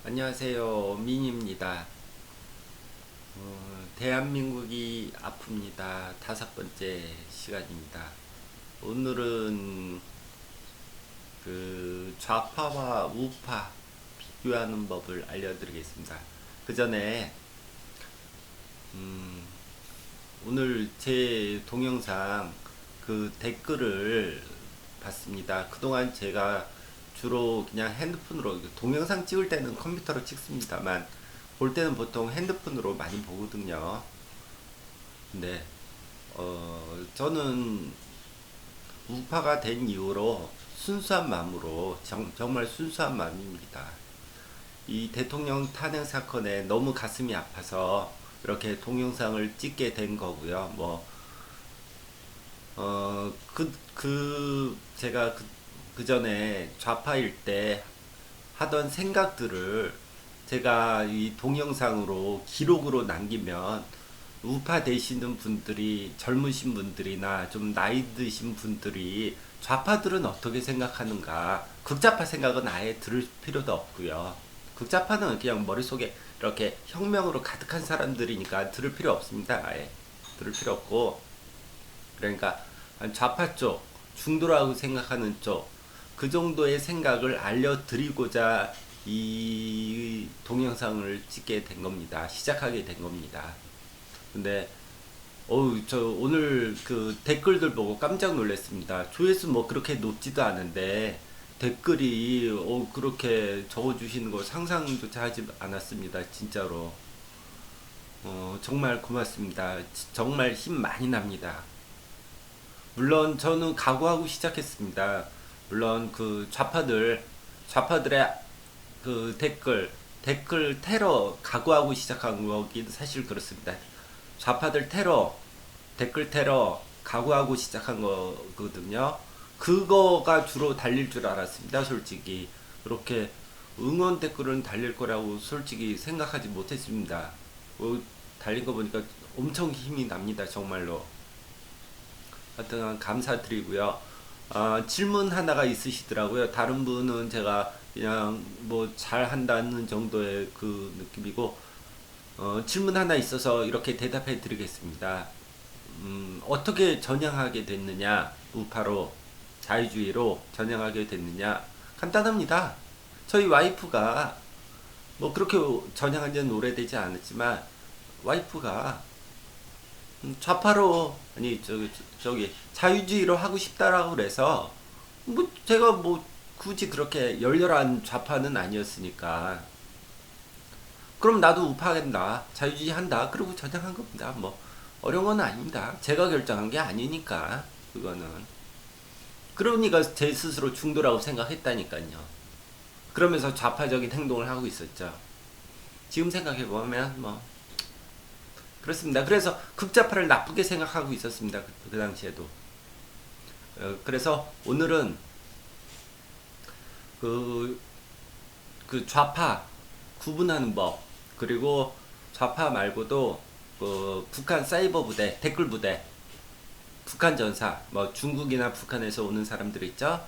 안녕하세요. 민입니다. 대한민국이 아픕니다. 다섯 번째 시간입니다. 오늘은 그 좌파와 우파 비교하는 법을 알려드리겠습니다. 그 전에 오늘 제 동영상 그 댓글을 봤습니다. 그동안 제가 주로 그냥 핸드폰으로 동영상 찍을 때는 컴퓨터로 찍습니다만 볼 때는 보통 핸드폰으로 많이 보거든요. 근데 저는 우파가 된 이후로 순수한 마음으로 정말 순수한 마음입니다. 이 대통령 탄핵 사건에 너무 가슴이 아파서 이렇게 동영상을 찍게 된 거고요. 제가 그 전에 좌파일 때 하던 생각들을 제가 이 동영상으로 기록으로 남기면 우파 되시는 분들이 젊으신 분들이나 좀 나이 드신 분들이 좌파들은 어떻게 생각하는가 극좌파 생각은 아예 들을 필요도 없고요. 극좌파는 그냥 머릿속에 이렇게 혁명으로 가득한 사람들이니까 들을 필요 없습니다. 아예 들을 필요 없고 그러니까 좌파 쪽 중도라고 생각하는 쪽 그 정도의 생각을 알려드리고자 이 동영상을 찍게 된 겁니다. 시작하게 된 겁니다. 근데 저 오늘 그 댓글들 보고 깜짝 놀랐습니다. 조회수 뭐 그렇게 높지도 않은데 댓글이 그렇게 적어주시는 거 상상조차 하지 않았습니다. 진짜로. 정말 고맙습니다. 정말 힘 많이 납니다. 물론 저는 각오하고 시작했습니다. 물론 그 좌파들의 그 댓글 테러 각오하고 시작한 거긴 사실 그렇습니다. 좌파들 테러, 댓글 테러 각오하고 시작한 거거든요. 그거가 주로 달릴 줄 알았습니다. 솔직히 그렇게 응원 댓글은 달릴 거라고 솔직히 생각하지 못했습니다. 달린 거 보니까 엄청 힘이 납니다. 정말로. 하여튼 감사드리고요. 질문 하나가 있으시더라고요. 다른 분은 제가 그냥 뭐 잘한다는 정도의 그 느낌이고 질문 하나 있어서 이렇게 대답해 드리겠습니다. 어떻게 전향하게 됐느냐? 우파로 자유주의로 전향하게 됐느냐? 간단합니다. 저희 와이프가 뭐 그렇게 전향한 지는 오래되지 않았지만 와이프가 좌파로 아니 저기 자유주의로 하고 싶다라고 그래서 뭐 제가 뭐 굳이 그렇게 열렬한 좌파는 아니었으니까 그럼 나도 우파한다 자유주의 한다 그러고 저장한 겁니다. 뭐 어려운 건 아닙니다. 제가 결정한 게 아니니까 그거는 그러니까 제 스스로 중도라고 생각했다니까요. 그러면서 좌파적인 행동을 하고 있었죠. 지금 생각해 보면 뭐 그렇습니다. 그래서 극좌파를 나쁘게 생각하고 있었습니다. 그 당시에도. 그래서 오늘은 그, 그 좌파 구분하는 법, 그리고 좌파 말고도 그 북한 사이버 부대, 댓글 부대, 북한 전사, 뭐 중국이나 북한에서 오는 사람들 있죠?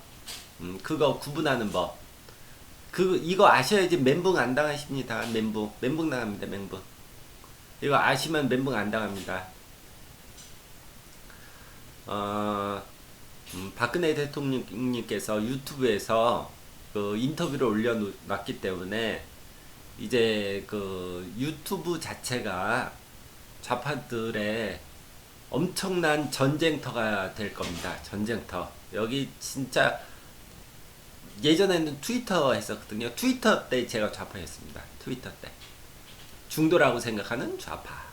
그거 구분하는 법. 이거 아셔야지 멘붕 안 당하십니다. 멘붕 당합니다. 멘붕. 이거 아시면 멘붕 안 당합니다. 어, 박근혜 대통령님께서 유튜브에서 그 인터뷰를 올려놨기 때문에 이제 그 유튜브 자체가 좌파들의 엄청난 전쟁터가 될 겁니다. 전쟁터. 여기 진짜 예전에는 트위터 했었거든요. 트위터 때 제가 좌파였습니다. 트위터 때. 중도라고 생각하는 좌파.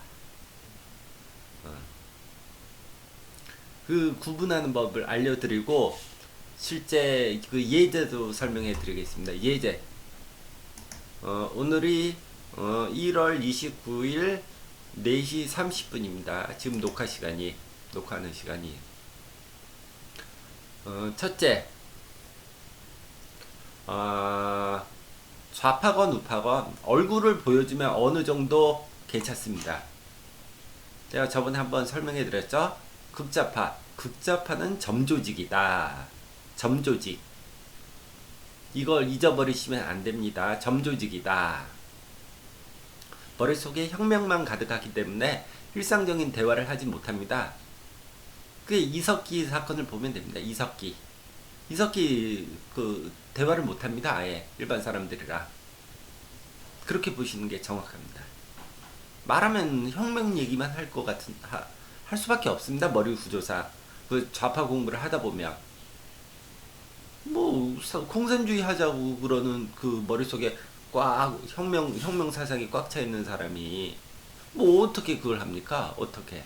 어. 그 구분하는 법을 알려드리고 실제 그 예제도 설명해 드리겠습니다. 예제. 오늘이 1월 29일 4시 30분입니다. 지금 녹화하는 시간이. 첫째, 좌파건 우파건 얼굴을 보여주면 어느 정도 괜찮습니다. 제가 저번에 한번 설명해 드렸죠? 극좌파는 점조직이다. 점조직. 이걸 잊어버리시면 안 됩니다. 점조직이다. 머릿속에 혁명만 가득하기 때문에 일상적인 대화를 하지 못합니다. 그 이석기 사건을 보면 됩니다. 이석기 그 대화를 못합니다. 아예 일반 사람들이라. 그렇게 보시는 게 정확합니다. 말하면 혁명 얘기만 할 것 같은 할 수밖에 없습니다. 머리 구조사 그 좌파 공부를 하다 보면 뭐 공산주의 하자고 그러는 그 머릿속에 꽉 혁명 사상이 꽉 차 있는 사람이 뭐 어떻게 그걸 합니까? 어떻게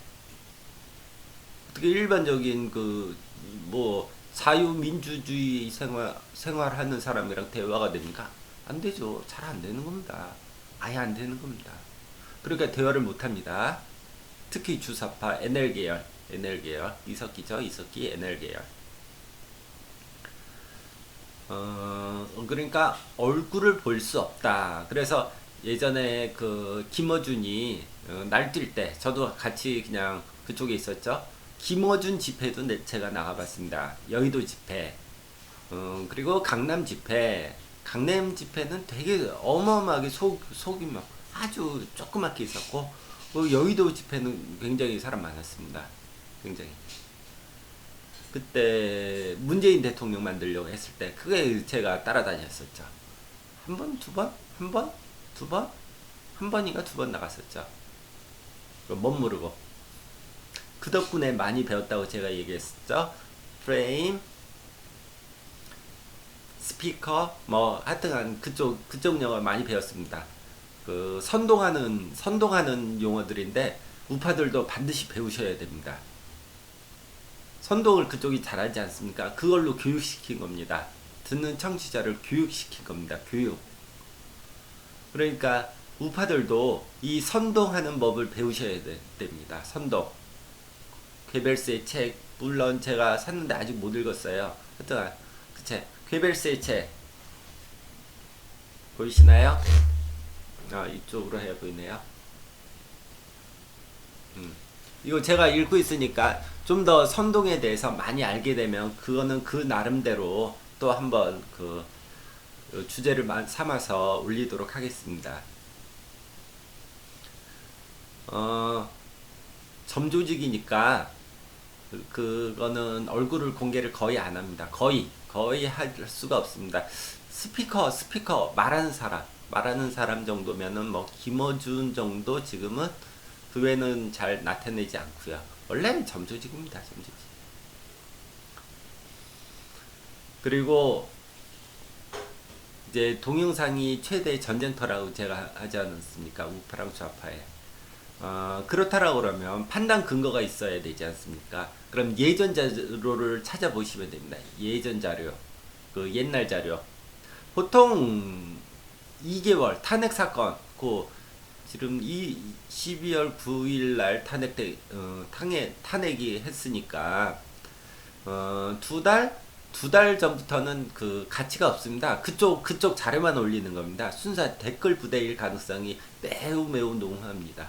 일반적인 그 뭐 자유민주주의 생활하는 사람이랑 대화가 됩니까? 안 되죠. 잘 안 되는 겁니다. 아예 안 되는 겁니다. 그러니까 대화를 못 합니다. 특히 주사파 NL 계열 이석기죠. 이석기 NL 계열. 그러니까 얼굴을 볼 수 없다. 그래서 예전에 그 김어준이 날뛸 때 저도 같이 그냥 그쪽에 있었죠. 김어준 집회도 제가 나가봤습니다. 여의도 집회. 그리고 강남 집회는 되게 어마어마하게 속이 막 아주 조그맣게 있었고, 여의도 집회는 굉장히 사람 많았습니다. 굉장히. 그때 문재인 대통령 만들려고 했을 때 그게 제가 따라다녔었죠. 한 번, 두 번? 한 번? 두 번? 한 번인가 두 번 나갔었죠. 못 모르고. 그 덕분에 많이 배웠다고 제가 얘기했었죠. 프레임, 스피커, 뭐 하여튼 그쪽 영어 많이 배웠습니다. 그 선동하는 용어들인데 우파들도 반드시 배우셔야 됩니다. 선동을 그쪽이 잘하지 않습니까? 그걸로 교육시킨 겁니다. 듣는 청취자를 교육시킨 겁니다. 교육. 그러니까 우파들도 이 선동하는 법을 배우셔야 됩니다. 선동. 괴벨스의 책, 물론 제가 샀는데 아직 못 읽었어요. 하여튼 그 책, 괴벨스의 책 보이시나요? 이쪽으로 해 보이네요. 이거 제가 읽고 있으니까 좀 더 선동에 대해서 많이 알게 되면 그거는 그 나름대로 또 한번 그 주제를 삼아서 올리도록 하겠습니다. 점조직이니까 그거는 얼굴을 공개를 거의 안 합니다. 거의 할 수가 없습니다. 스피커 말하는 사람 정도면은 뭐 김어준 정도 지금은 그 외에는 잘 나타내지 않고요. 원래는 점조직입니다. 점조직. 그리고 이제 동영상이 최대 전쟁터라고 제가 하지 않았습니까? 우파랑 좌파에. 그렇다라고 그러면 판단 근거가 있어야 되지 않습니까? 그럼 예전 자료를 찾아보시면 됩니다. 예전 자료, 그 옛날 자료. 보통 2개월 탄핵 사건, 지금 12월 9일 날 탄핵이 했으니까 두 달 전부터는 그 가치가 없습니다. 그쪽 자료만 올리는 겁니다. 순수 댓글 부대일 가능성이 매우 농후합니다.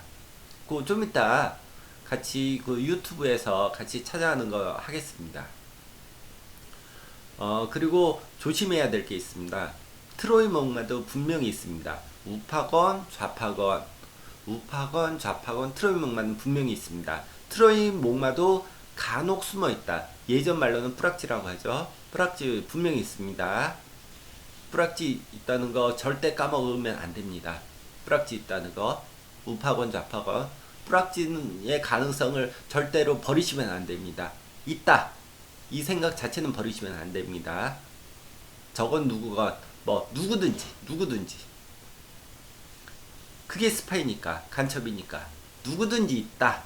좀 이따 같이 그 유튜브에서 같이 찾아가는 거 하겠습니다. 그리고 조심해야 될 게 있습니다. 트로이 목마도 분명히 있습니다. 우파건, 좌파건, 트로이 목마는 분명히 있습니다. 트로이 목마도 간혹 숨어 있다. 예전 말로는 뿌락지라고 하죠. 뿌락지 분명히 있습니다. 뿌락지 있다는 거 절대 까먹으면 안 됩니다. 뿌락지 있다는 거. 우파건, 좌파건. 뿌락지의 가능성을 절대로 버리시면 안 됩니다. 있다. 이 생각 자체는 버리시면 안 됩니다. 저건 누구건, 누구든지. 그게 스파이니까, 간첩이니까. 누구든지 있다.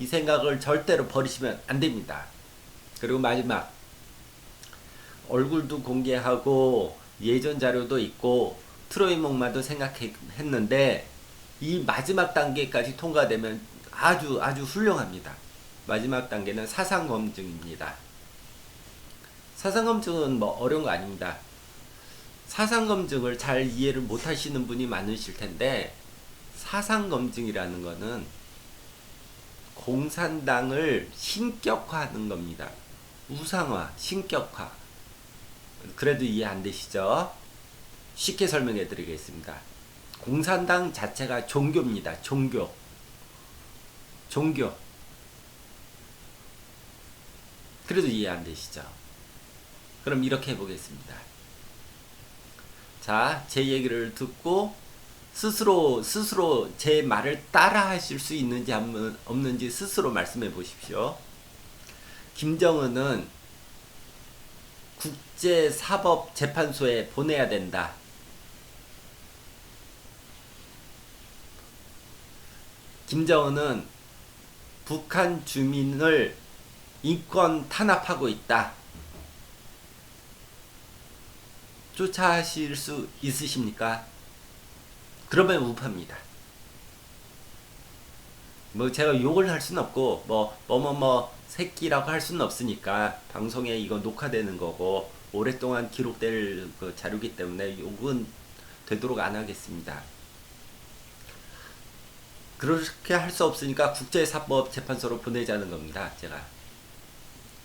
이 생각을 절대로 버리시면 안 됩니다. 그리고 마지막. 얼굴도 공개하고, 예전 자료도 있고, 트로이 목마도 생각했는데, 이 마지막 단계까지 통과되면 아주 훌륭합니다. 마지막 단계는 사상검증입니다. 사상검증은 뭐 어려운 거 아닙니다. 사상검증을 잘 이해를 못 하시는 분이 많으실 텐데, 사상검증이라는 거는 공산당을 신격화하는 겁니다. 우상화, 신격화. 그래도 이해 안 되시죠? 쉽게 설명해 드리겠습니다. 공산당 자체가 종교입니다. 종교. 종교. 그래도 이해 안 되시죠? 그럼 이렇게 해보겠습니다. 자, 제 얘기를 듣고 스스로 제 말을 따라 하실 수 있는지 없는지 스스로 말씀해 보십시오. 김정은은 국제사법재판소에 보내야 된다. 김정은은 북한 주민을 인권 탄압하고 있다. 쫓아하실 수 있으십니까? 그러면 우파입니다. 뭐 제가 욕을 할 수는 없고 뭐 새끼라고 할 수는 없으니까 방송에 이거 녹화되는 거고 오랫동안 기록될 그 자료이기 때문에 욕은 되도록 안 하겠습니다. 그렇게 할 수 없으니까 국제사법재판소로 보내자는 겁니다. 제가.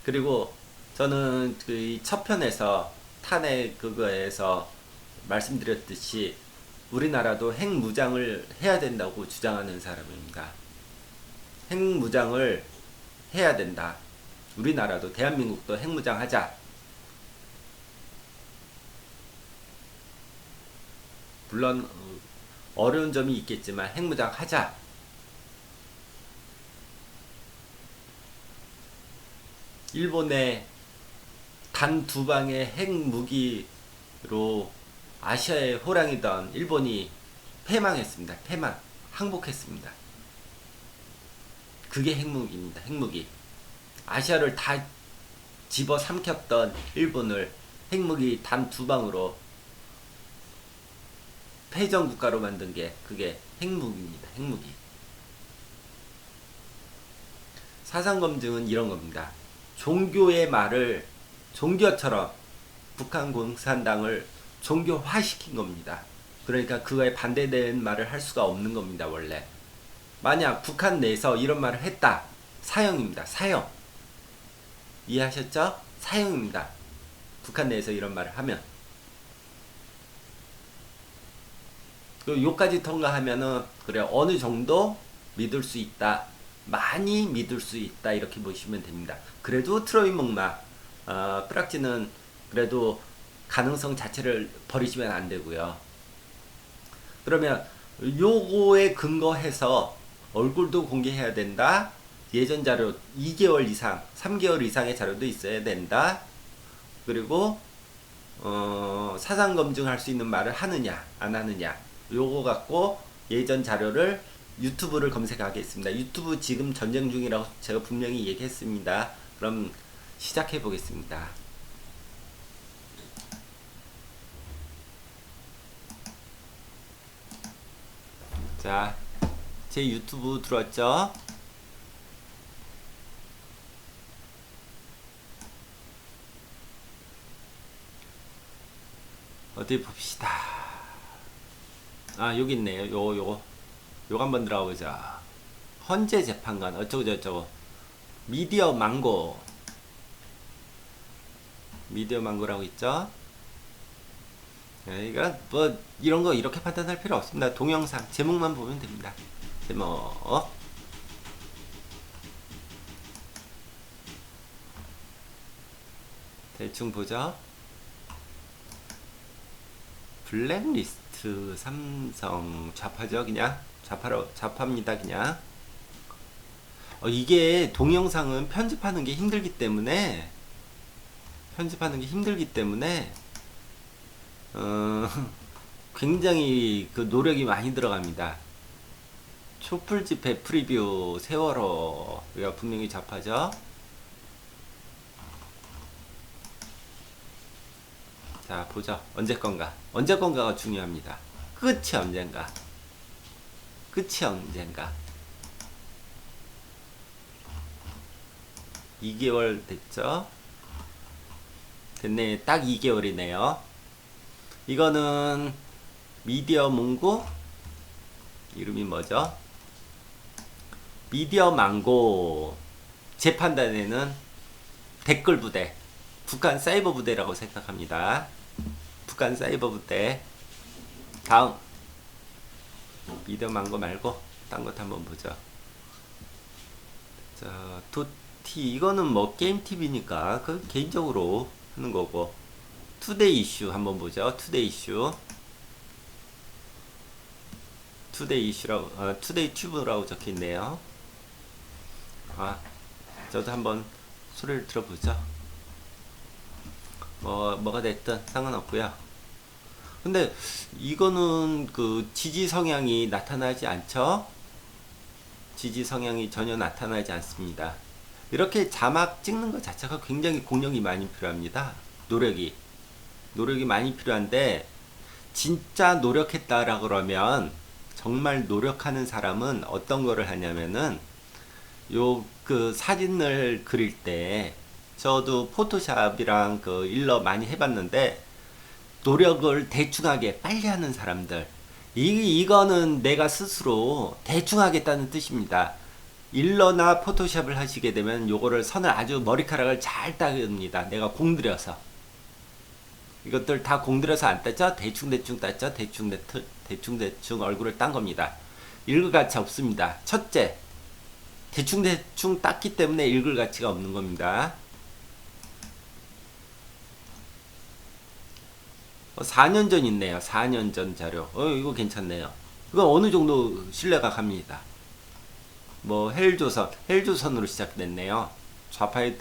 그리고 저는 그 첫 편에서 탄핵 그거에서 말씀드렸듯이 우리나라도 핵무장을 해야 된다고 주장하는 사람입니다. 핵무장을 해야 된다. 우리나라도 대한민국도 핵무장 하자. 물론 어려운 점이 있겠지만 핵무장 하자. 일본의 단 두 방의 핵무기로 아시아의 호랑이던 일본이 패망했습니다. 패망. 항복했습니다. 그게 핵무기입니다. 핵무기. 아시아를 다 집어삼켰던 일본을 핵무기 단 두 방으로 패전 국가로 만든 게 그게 핵무기입니다. 핵무기. 사상 검증은 이런 겁니다. 종교의 말을 종교처럼 북한 공산당을 종교화시킨 겁니다. 그러니까 그거에 반대되는 말을 할 수가 없는 겁니다. 원래 만약 북한 내에서 이런 말을 했다. 사형입니다. 사형. 이해하셨죠? 사형입니다. 북한 내에서 이런 말을 하면. 그 요까지 통과하면은 그래 어느 정도 믿을 수 있다. 많이 믿을 수 있다. 이렇게 보시면 됩니다. 그래도 트로이목마 뿌락지는 그래도 가능성 자체를 버리시면 안 되고요. 그러면 요거에 근거해서 얼굴도 공개해야 된다. 예전 자료 2개월 이상, 3개월 이상의 자료도 있어야 된다. 그리고 사상 검증할 수 있는 말을 하느냐, 안 하느냐. 요거 갖고 예전 자료를 유튜브를 검색하겠습니다. 유튜브 지금 전쟁 중이라고 제가 분명히 얘기했습니다. 그럼 시작해 보겠습니다. 자, 제 유튜브 들어왔죠? 어디 봅시다. 아, 여기 있네요. 요거 한번 들어가 보자. 헌재 재판관 어쩌고 저쩌고. 미디어 망고라고 있죠? 그러니까 뭐 이런 거 이렇게 판단할 필요 없습니다. 동영상 제목만 보면 됩니다. 제목. 대충 보죠. 블랙리스트 삼성 좌파죠. 그냥 좌파입니다. 그냥 이게 동영상은 편집하는 게 힘들기 때문에 굉장히 그 노력이 많이 들어갑니다. 촛불 집회 프리뷰 세월호 우리가 분명히 좌파죠. 자 보죠. 언제 건가가 중요합니다. 끝이 언젠가 2개월 됐죠. 됐네. 딱 2개월이네요. 이거는 미디어 몽고 이름이 뭐죠? 미디어 망고 재판단에는 댓글 부대 북한 사이버 부대라고 생각합니다. 북한 사이버 부대. 다음 미디엄한 거 말고 딴 것도 한번 보죠. 자, 도티 이거는 뭐 게임 TV니까 그 개인적으로 하는 거고. 투데이 이슈 한번 보죠. 투데이 이슈. 투데이 이슈라고 투데이 튜브라고 적혀 있네요. 아, 저도 한번 소리를 들어보죠. 뭐가 됐든 상관없고요. 근데 이거는 그 지지 성향이 나타나지 않죠? 지지 성향이 전혀 나타나지 않습니다. 이렇게 자막 찍는 것 자체가 굉장히 공력이 많이 필요합니다. 노력이 많이 필요한데, 진짜 노력했다라 그러면, 정말 노력하는 사람은 어떤 거를 하냐면은, 그 사진을 그릴 때, 저도 포토샵이랑 그 일러 많이 해봤는데, 노력을 대충하게 빨리 하는 사람들, 이거는 내가 스스로 대충 하겠다는 뜻입니다. 일러나 포토샵을 하시게 되면 요거를 선을 아주 머리카락을 잘 따릅니다. 내가 공들여서. 이것들 다 공들여서 안 땄죠? 대충대충 땄죠? 대충대충 얼굴을 딴 겁니다. 읽을 가치 없습니다. 첫째, 대충대충 땄기 때문에 읽을 가치가 없는 겁니다. 4년 전 있네요. 4년 전 자료. 이거 괜찮네요. 이거 어느 정도 신뢰가 갑니다. 뭐 헬조선으로 시작됐네요. 좌파의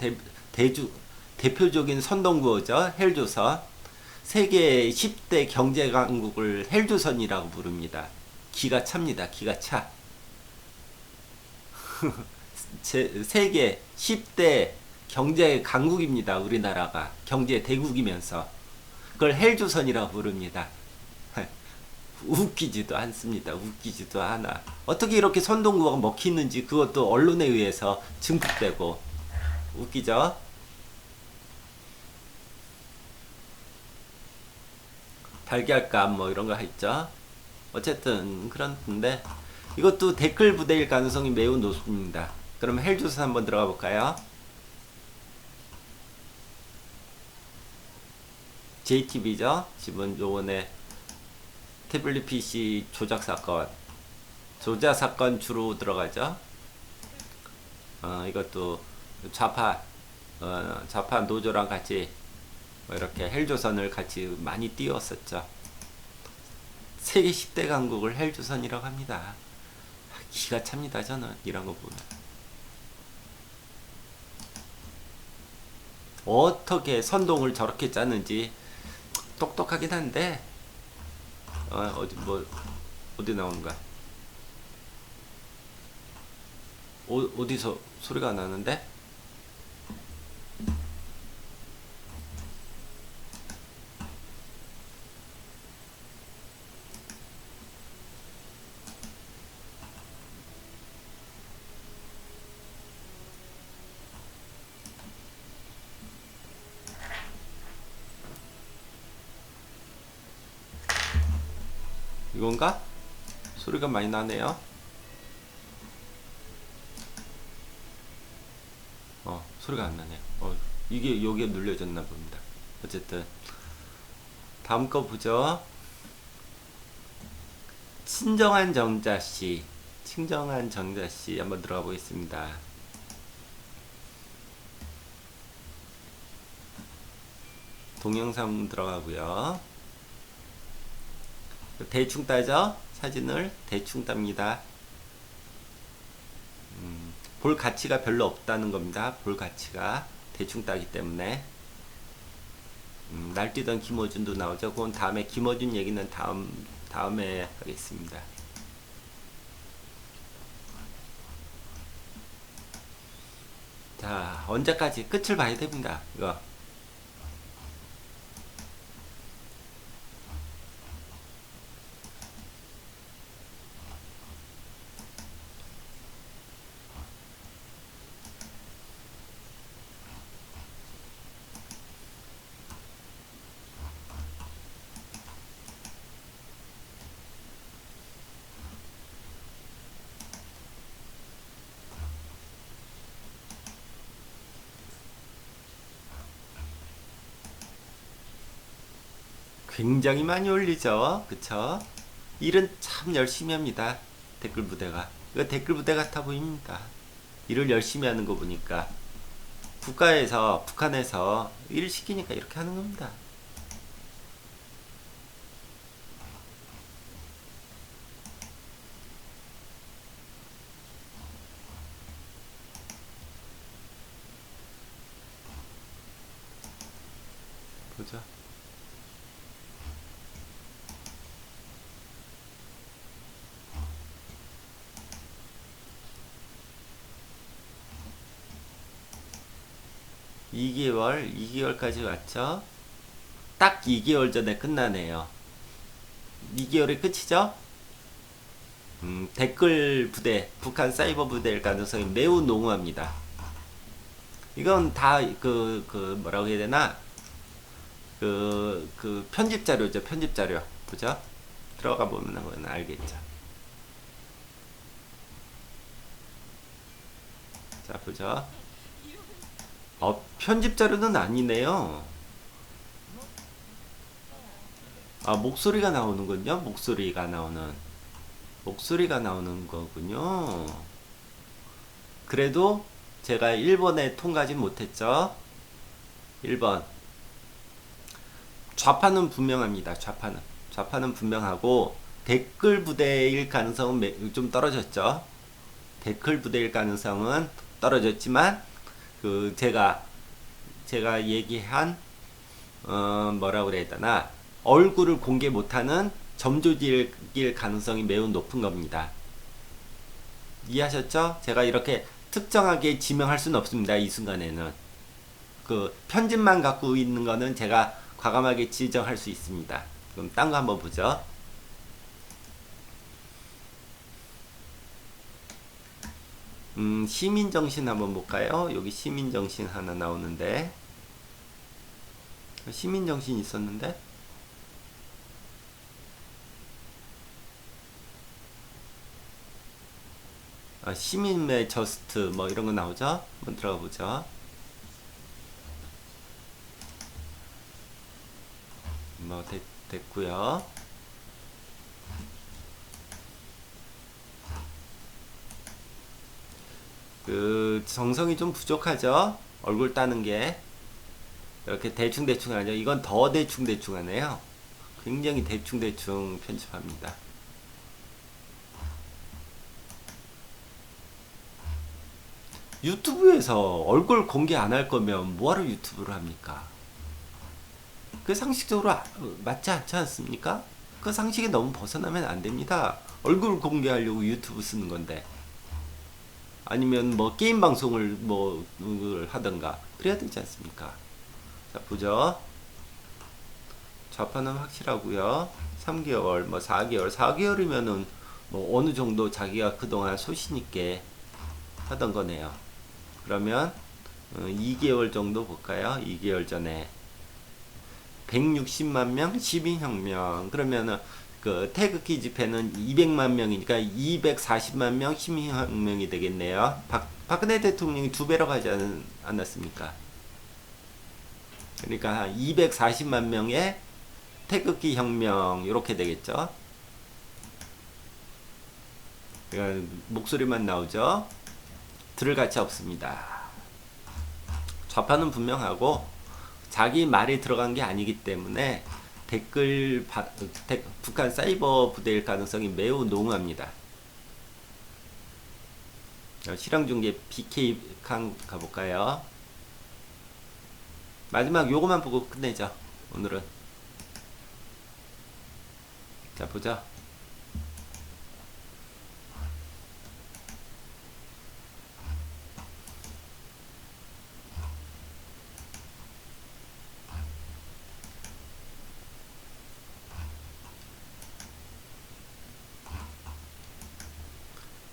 대표적인 선동구호죠. 헬조선. 세계 10대 경제 강국을 헬조선이라고 부릅니다. 기가 찹니다. 기가 차. 세계 10대 경제 강국입니다. 우리나라가 경제 대국이면서 그걸 헬조선이라고 부릅니다. 웃기지도 않습니다. 웃기지도 않아. 어떻게 이렇게 선동구호가 먹히는지 그것도 언론에 의해서 증폭되고 웃기죠? 달걀값 뭐 이런 거 있죠? 어쨌든 그런데 이것도 댓글 부대일 가능성이 매우 높습니다. 그럼 헬조선 한번 들어가 볼까요? JTB죠? 지금 요번에 태블릿 PC 조작 사건 주로 들어가죠. 이것도 좌파 노조랑 같이 이렇게 헬조선을 같이 많이 띄웠었죠. 세계 10대 강국을 헬조선이라고 합니다. 기가 찹니다. 저는 이런 거 보면. 어떻게 선동을 저렇게 짰는지 똑똑하긴 한데 어디 나오는 거야? 어디서 소리가 나는데? 이건가? 소리가 많이 나네요. 소리가 안 나네요. 이게 여기에 눌려졌나 봅니다. 어쨌든 다음 거 보죠. 친정한 정자씨 한번 들어가 보겠습니다. 동영상 들어가고요. 대충 따죠. 사진을 대충 땁니다. 볼 가치가 별로 없다는 겁니다. 볼 가치가 대충 따기 때문에. 날뛰던 김어준도 나오죠. 그건 다음에 김어준 얘기는 다음에 하겠습니다. 자, 언제까지 끝을 봐야 됩니다. 이거. 굉장히 많이 올리죠. 그쵸? 일은 참 열심히 합니다. 댓글 부대가. 이거 댓글 부대 같아 보입니다. 일을 열심히 하는 거 보니까. 북한에서 일 시키니까 이렇게 하는 겁니다. 보죠. (2개월까지) 왔죠. 딱 2개월 전에 끝나네요. 2개월이 끝이죠. 댓글 부대, 북한 사이버 부대일 가능성이 매우 농후합니다. 이건 다 뭐라고 해야 되나? 편집 자료죠. 편집 자료. 보죠. 들어가 보면 알겠죠. 자, 보죠. 편집 자료는 아니네요. 목소리가 나오는군요. 목소리가 나오는 거군요. 그래도 제가 1번에 통과하지 못했죠. 1번. 좌파는 분명합니다. 좌파는 분명하고 댓글 부대일 가능성은 좀 떨어졌죠. 댓글 부대일 가능성은 떨어졌지만 제가 얘기한 뭐라고 그래야 되나, 얼굴을 공개 못하는 점조직일 가능성이 매우 높은 겁니다. 이해하셨죠? 제가 이렇게 특정하게 지명할 수는 없습니다. 이 순간에는 편집만 갖고 있는 거는 제가 과감하게 지정할 수 있습니다. 그럼 딴 거 한번 보죠. 시민정신 한번 볼까요? 여기 시민정신 하나 나오는데, 시민정신 있었는데, 시민의 저스트 뭐 이런 거 나오죠? 한번 들어가 보죠. 뭐 됐고요. 정성이 좀 부족하죠? 얼굴 따는 게 이렇게 대충대충 하죠. 이건 더 대충대충 하네요. 굉장히 대충대충 편집합니다. 유튜브에서 얼굴 공개 안 할 거면 뭐하러 유튜브를 합니까? 그 상식적으로 맞지 않지 않습니까? 그 상식에 너무 벗어나면 안 됩니다. 얼굴 공개하려고 유튜브 쓰는 건데. 아니면 뭐 게임 방송을 하던가 그래야 되지 않습니까? 자, 보죠. 좌파는 확실하고요. 3개월, 4개월이면은 뭐 어느 정도 자기가 그동안 소신 있게 하던 거네요. 그러면 2개월 정도 볼까요? 2개월 전에 160만 명 시민혁명. 그러면은 태극기 집회는 200만 명이니까 240만 명 시민혁명이 되겠네요. 박근혜 대통령이 2배로 가지 않았습니까? 그러니까 240만 명의 태극기 혁명 이렇게 되겠죠. 그러니까 목소리만 나오죠. 들을 가치 없습니다. 좌파는 분명하고 자기 말이 들어간 게 아니기 때문에 북한 사이버 부대일 가능성이 매우 농후합니다. 실황중계 BK 칸 가볼까요? 마지막 요거만 보고 끝내죠. 오늘은. 자, 보자.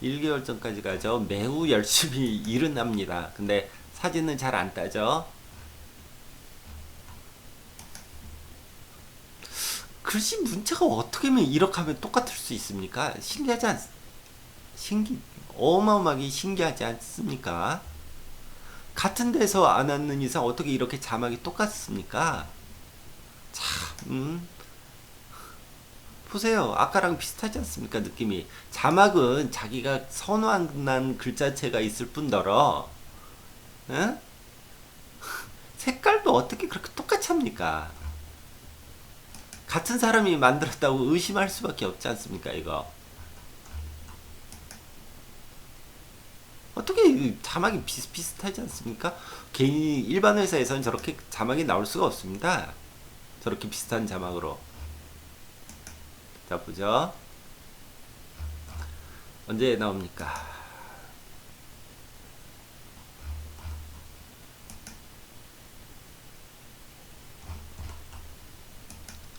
(1개월) 전까지 가죠. 매우 열심히 일은 합니다. 근데 사진은 잘 안 따죠. 글씨 문자가 어떻게 하면 이렇게 하면 똑같을 수 있습니까? 어마어마하게 신기하지 않습니까? 같은 데서 안 왔는 이상 어떻게 이렇게 자막이 똑같습니까? 참, 보세요. 아까랑 비슷하지 않습니까? 느낌이. 자막은 자기가 선호한 글자체가 있을 뿐더러, 응? 색깔도 어떻게 그렇게 똑같이 합니까? 같은 사람이 만들었다고 의심할 수밖에 없지 않습니까, 이거? 어떻게 자막이 비슷비슷하지 않습니까? 개인 일반 회사에서는 저렇게 자막이 나올 수가 없습니다. 저렇게 비슷한 자막으로. 자, 보죠. 언제 나옵니까?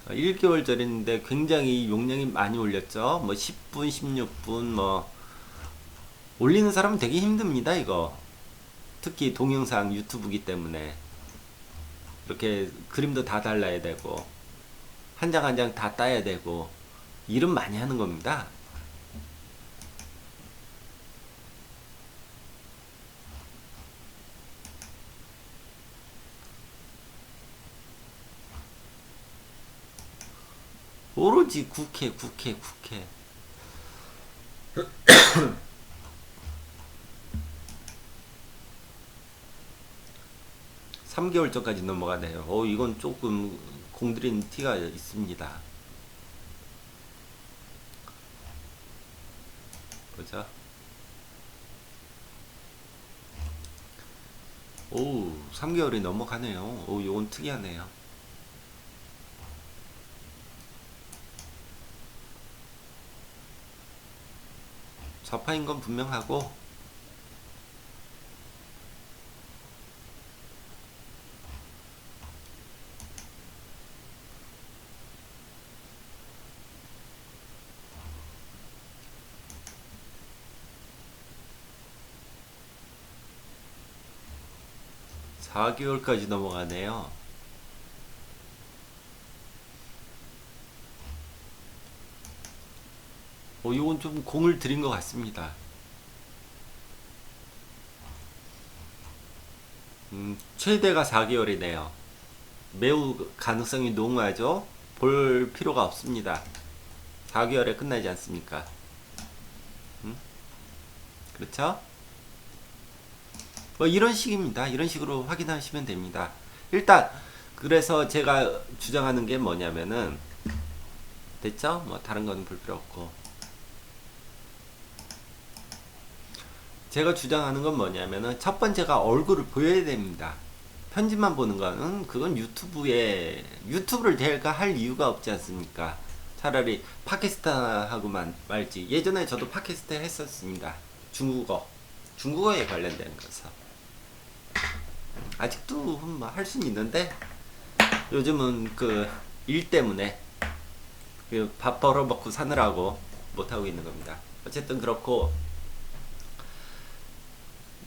1개월 전인데 굉장히 용량이 많이 올렸죠. 뭐 10분, 16분 뭐 올리는 사람은 되게 힘듭니다, 이거. 특히 동영상 유튜브기 때문에 이렇게 그림도 다 달라야 되고 한 장 한 장 다 따야 되고 일은 많이 하는 겁니다. 오로지 국회, 국회, 국회. 3개월 전까지 넘어가네요. 이건 조금 공들인 티가 있습니다. 보자. 오, 3개월이 넘어가네요. 요건 특이하네요. 좌파인 건 분명하고, 4개월까지 넘어가네요. 이건 좀 공을 들인 것 같습니다. 최대가 4개월이네요. 매우 가능성이 농후하죠. 볼 필요가 없습니다. 4개월에 끝나지 않습니까? 그렇죠? 뭐 이런 식입니다. 이런 식으로 확인하시면 됩니다. 일단 그래서 제가 주장하는 게 뭐냐면은, 됐죠? 뭐 다른 건 볼 필요 없고, 제가 주장하는 건 뭐냐면은 첫 번째가 얼굴을 보여야 됩니다. 편집만 보는 거는 그건 유튜브를 제가 할 이유가 없지 않습니까? 차라리 팟캐스트 하고만 말지. 예전에 저도 팟캐스트 했었습니다. 중국어에 관련된 거서 아직도 할 수는 있는데 요즘은 그 일 때문에 그 밥 벌어 먹고 사느라고 못 하고 있는 겁니다. 어쨌든 그렇고,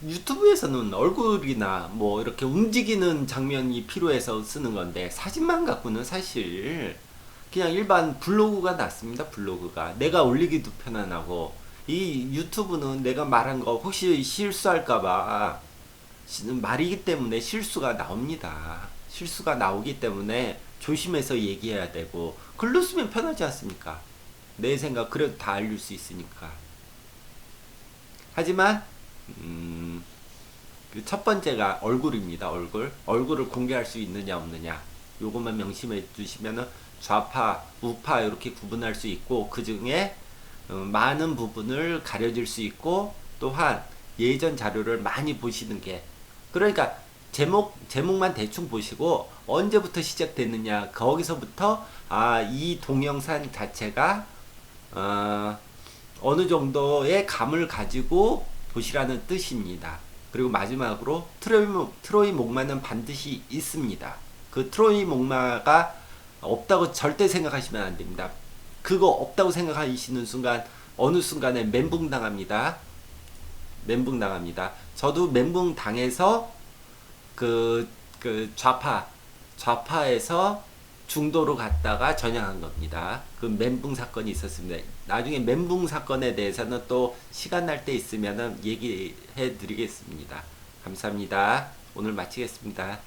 유튜브에서는 얼굴이나 뭐 이렇게 움직이는 장면이 필요해서 쓰는 건데, 사진만 갖고는 사실 그냥 일반 블로그가 낫습니다. 블로그가 내가 올리기도 편안하고, 이 유튜브는 내가 말한 거 혹시 실수할까봐 말이기 때문에 실수가 나옵니다. 실수가 나오기 때문에 조심해서 얘기해야 되고, 글로 쓰면 편하지 않습니까? 내 생각 그래도 다 알릴 수 있으니까. 하지만 그 첫 번째가 얼굴입니다. 얼굴을 공개할 수 있느냐 없느냐, 요것만 명심해 주시면은 좌파 우파 이렇게 구분할 수 있고, 그 중에 많은 부분을 가려질 수 있고, 또한 예전 자료를 많이 보시는 게, 그러니까 제목만 대충 보시고 언제부터 시작됐느냐, 거기서부터 이 동영상 자체가 어느 정도의 감을 가지고 보시라는 뜻입니다. 그리고 마지막으로 트로이 목마는 반드시 있습니다. 그 트로이 목마가 없다고 절대 생각하시면 안 됩니다. 그거 없다고 생각하시는 순간 어느 순간에 멘붕 당합니다. 멘붕 당합니다. 저도 멘붕 당해서 그 좌파에서 중도로 갔다가 전향한 겁니다. 그 멘붕 사건이 있었습니다. 나중에 멘붕 사건에 대해서는 또 시간 날 때 있으면 얘기해 드리겠습니다. 감사합니다. 오늘 마치겠습니다.